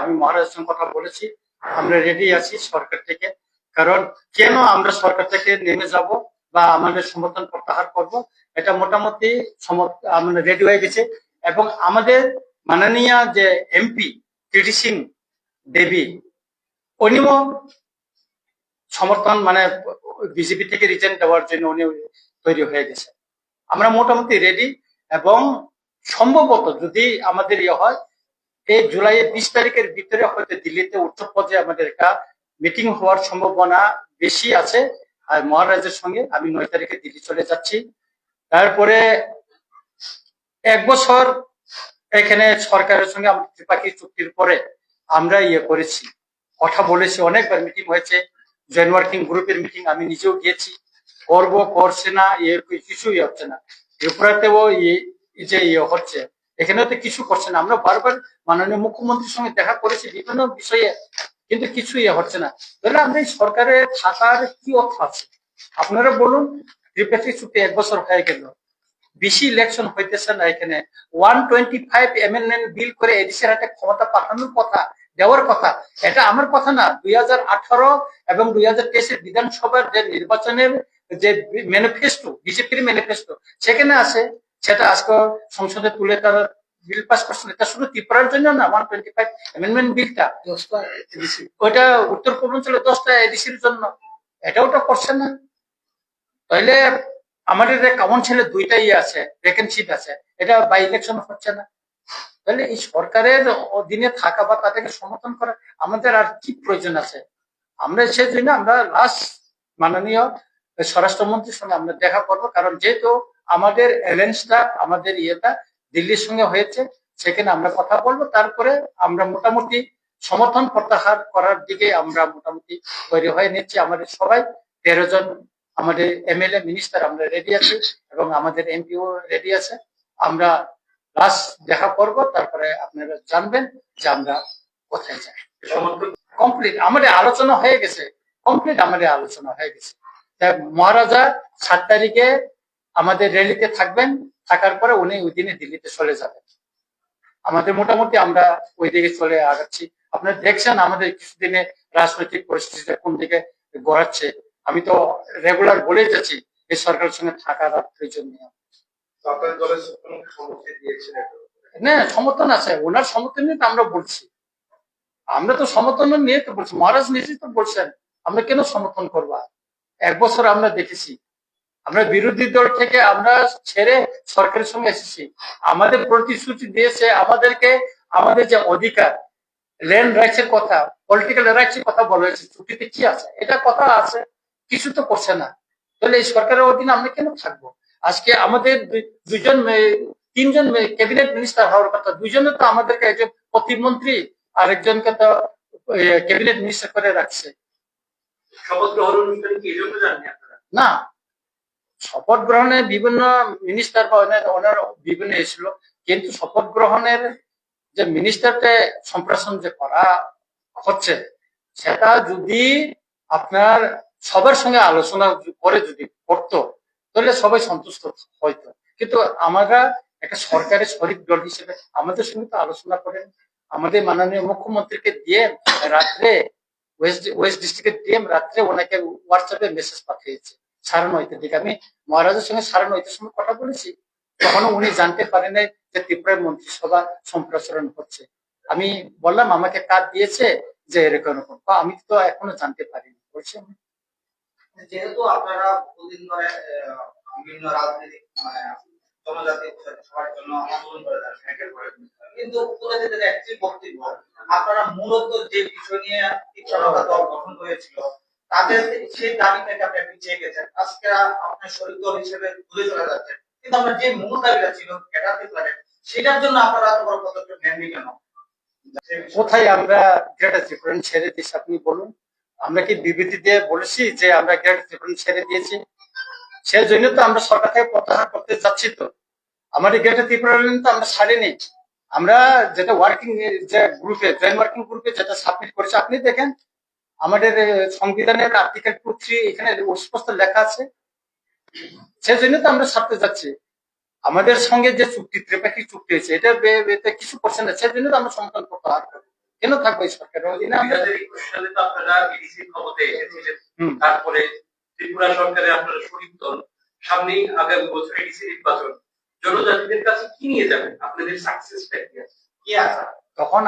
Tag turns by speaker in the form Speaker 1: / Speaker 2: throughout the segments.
Speaker 1: আমি মহারাজের সঙ্গে কথা বলেছি, আমরা রেডি আছি সরকার থেকে। কারণ কেন আমরা সরকার থেকে নেমে যাব বা আমাদের সমর্থন প্রত্যাহার করব, এটা মোটামুটি আমরা রেডি হয়ে গেছে। এবং আমাদের মাননীয় যে এমপি টিটি সিং দেবী, উনিও সমর্থন বিজেপি থেকে রিজেন্ট দেওয়ার জন্য উনি তৈরি হয়ে গেছে। আমরা মোটামুটি রেডি। এবং সম্ভবত যদি আমাদের হয়, এই জুলাইয়ের 20 তারিখের ভিতরে হয়তো দিল্লিতে উচ্চ পর্যায়ে আমাদের একটা মিটিং হওয়ার সম্ভাবনা বেশি আছে। আর মহারাজের সঙ্গে আমি 9 তারিখে দিল্লি চলে যাচ্ছি। তারপরে 1 বছর এখানে সরকারের সঙ্গে আমাদের ত্রিপাক্ষিক চুক্তির পরে আমরা করেছি, কথা বলেছি, অনেকবার মিটিং হয়েছে, জয়েন্ট ওয়ার্কিং গ্রুপের মিটিং আমি নিজেও গিয়েছি। করছে না, কিছুই হচ্ছে না। ত্রিপুরাতেও যে হচ্ছে, এখানেও তো কিছু করছে না। আমরা বারবার মাননীয় মুখ্যমন্ত্রীর সঙ্গে দেখা করেছি বিভিন্ন বিষয়ে, কিন্তু কিছুই হচ্ছে না। তাহলে আমরা এই সরকারে থাকার কি অর্থ আছে? আপনারা বলুন, ত্রিপাক্ষিক চুক্তি 1 বছর হয়ে গেল, বেশি ইলেকশন হইতেছে না। এখানে 125 অ্যামেন্ডমেন্ট বিল করে এডিসির হাতে ক্ষমতা পাঠানোর কথা, দেওয়ার কথা। এটা আমার কথা না। 2018 এবং 2023 বিধানসভার যে নির্বাচনের যে ম্যানিফেস্টো, বিজেপির ম্যানিফেস্টো, সেখানে আছে। সেটা আজকে সংসদে তুলে তারা বিল পাস করছেন। এটা শুধু ত্রিপুরার জন্য না, 125 অ্যামেন্ডমেন্ট বিলটা ওইটা উত্তর পূর্বাঞ্চলে 10টা এডিসির জন্য, এটাও তো করছে না। তাইলে আমাদের কাউন্সিলে 2টা আছে, ভ্যাকেন্সি আছে, এটা বাই ইলেকশন হচ্ছে না। তাহলে এই সরকারের অধীনে থাকা বা তাদেরকে সমর্থন করা আমাদের আর কি প্রয়োজন আছে? আমরা সেই জন্য আমরা লাস্ট মাননীয় স্বরাষ্ট্রমন্ত্রীর সঙ্গে আমরা দেখা করবো। কারণ যেহেতু আমাদের অ্যালায়েন্সটা, আমাদের দিল্লির সঙ্গে হয়েছে, সেখানে আমরা কথা বলবো। তারপরে আমরা মোটামুটি সমর্থন প্রত্যাহার করার দিকে আমরা মোটামুটি তৈরি হয়ে নিচ্ছি। আমাদের সবাই 13 জন আমাদের এমএলএ মিনিস্টার আমরা রেডি আছি, এবং আমাদের এমপিও রেডি আছে। আমরা লাস্ট দেখা করব, তারপরে আপনারা জানবেন যে আমরা কোথায় যাই। কমপ্লিট আমাদের আলোচনা হয়ে গেছে, কমপ্লিট আমাদের আলোচনা হয়ে গেছে। মহারাজা 7 তারিখে আমাদের র্যালিতে থাকবেন, থাকার পরে উনি ওই দিনে দিল্লিতে চলে যাবেন। আমাদের মোটামুটি আমরা ওই দিকে চলে আগাচ্ছি। আপনারা দেখছেন আমাদের কিছুদিনে রাজনৈতিক পরিস্থিতিটা কোন দিকে গড়াচ্ছে। আমি তো রেগুলার বলে যাচ্ছি এই সরকারের সঙ্গে থাকার প্রয়োজন নেই। না, সমর্থন আছে, ওনার সমর্থন নিয়ে আমরা বলছি। আমরা তো সমর্থন নিয়ে তো বলছি, মহারাজ নিজেই তো বলছেন আমরা কেন সমর্থন করবা। 1 বছর আমরা দেখেছি, আমরা বিরোধী দল থেকে আমরা ছেড়ে সরকারের সঙ্গে এসেছি। আমাদের প্রতিশ্রুতি দিয়েছে আমাদেরকে, আমাদের যে অধিকার, ল্যান্ড রাইটস এর কথা, পলিটিক্যাল রাইটস এর কথা বলা হয়েছে, চুক্তিতে কি আছে? এটা কথা আছে, কিছু তো করছে না। তাহলে এই সরকারের অধীনে আমরা কেন থাকবো? আজকে আমাদের 3জন ক্যাবিনেট মিনিস্টার হওয়ার কথা, 2জনে তো আমাদেরকে, একজন প্রতিমন্ত্রী আর একজনকে তো ক্যাবিনেট মিনিস্টার করে রাখছে। শপথ গ্রহণ অনুষ্ঠানে কি এজন্য জানেন আপনারা? না, শপথ গ্রহণে বিভিন্ন মিনিস্টার বা ওনার বিভিন্ন এসেছিল, কিন্তু শপথ গ্রহণের যে মিনিস্টারকে সম্প্রসারণ যে করা হচ্ছে, সেটা যদি আপনার সবার সঙ্গে আলোচনা করে যদি করতো, তাহলে সবাই সন্তুষ্ট হইতো। কিন্তু আমরা একটা সরকারের শরিক দল হিসেবে আমাদের সঙ্গে তো আলোচনা করেন। আমাদের মাননীয় মুখ্যমন্ত্রীকে দিয়ে রাত্রে, ওয়েস্ট ডিস্ট্রিক্টের ডিএম রাত্রে ওনাকে হোয়াটসঅ্যাপে মেসেজ পাঠিয়েছে 9:30 দিকে। আমি মহারাজের সঙ্গে 9:30 সময় কথা বলেছি, তখনও উনি জানতে পারেন নাই যে ত্রিপুরার মন্ত্রিসভা সম্প্রসারণ হচ্ছে। আমি বললাম আমাকে কাজ দিয়েছে যে এরকম, আমি তো এখনো জানতে পারিনি। বলছি
Speaker 2: যেহেতু আপনারা বহুদিন ধরে বিভিন্ন রাজনৈতিক জনজাতি সবার জন্য আন্দোলন করে যাচ্ছেন, কিন্তু একটি বক্তব্য, আপনারা মূলত যে বিষয় নিয়ে দল গঠন করেছিল তাদের সেই দাবি থেকে আপনি পিছিয়ে গেছেন। আজকে আপনার শরীর দল হিসেবে ঘুরে চলে যাচ্ছেন, কিন্তু আমরা যে মূল দাবিটা ছিল সেটার জন্য আপনারা এত বড় পদক্ষেপ নেননি কেন?
Speaker 1: কোথায় আমরা গ্রেটার ত্রিপুরা ছেড়ে দিয়েছি আপনি বলুন? আমরা কি বিবৃতি দিয়ে বলেছি যে আমরা গ্রেটার ত্রিপুরা ছেড়ে দিয়েছি? সেই জন্য তো আমরা সরকার থেকে প্রত্যাহার করতে যাচ্ছি। তো আমাদের গ্রেটার ত্রিপুরা তো আমরা ছাড়িনি। আমরা যেটা ওয়ার্কিং যে গ্রুপে, জয়েন্ট ওয়ার্কিং গ্রুপে যেটা সাবমিট করেছি, আপনি দেখেন আমাদের সংবিধানের আর্টিকেল 2-3 এখানে স্পষ্ট লেখা আছে। সেই জন্য তো আমরা ছাড়তে যাচ্ছি। আমাদের সঙ্গে যে চুক্তি, ত্রিপাক্ষিক চুক্তি হয়েছে, এটা কিছু করছে না, সেই জন্য তো আমরা সমর্থন প্রত্যাহার করবো। কেন থাকবো এই সরকারের অধীনে আমরা?
Speaker 3: 2021 সালে তো আপনারা এডিসি ক্ষমতায় এসেছিলেন,
Speaker 1: হুম।
Speaker 3: তারপরে ত্রিপুরা সরকারে আপনারা শরিক দল, সামনেই আগামী বছর এডিসি নির্বাচন, জনজাতিদের কাছে কি নিয়ে যাবেন? আপনাদের সাকসেসটা কি আছে?
Speaker 2: কি আছে?
Speaker 1: তখন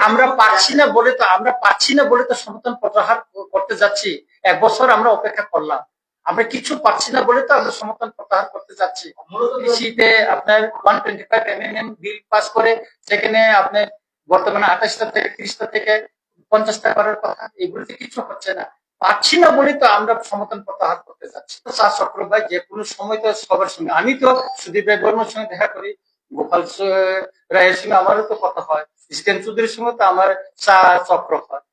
Speaker 1: আমরা পারছি না বলে তো সমর্থন প্রত্যাহার করতে যাচ্ছি। 1 বছর আমরা অপেক্ষা করলাম, আমরা কিছু পাচ্ছি না বলে তো আমরা সমর্থন প্রত্যাহার করতে যাচ্ছি।
Speaker 2: মূলত
Speaker 1: কৃষিতে আপনার 125 এমএনএম বিল পাস করে সেখানে আপনার বর্তমানে 28টা থেকে 30টা থেকে 50টা করার কথা, এগুলোতে কিছু হচ্ছে না। পাচ্ছি না বলে তো আমরা সমর্থন প্রত্যাহার করতে যাচ্ছি। তো স্যার চক্র ভাই যে কোনো সময় তো সবার সঙ্গে, আমি তো সুদীপ রায় বর্মার সঙ্গে দেখা করি, গোপাল রায়ের সঙ্গে আমারও তো কথা হয়, জিতেন চৌধুরীর সঙ্গে তো আমার চা চক্র হয়।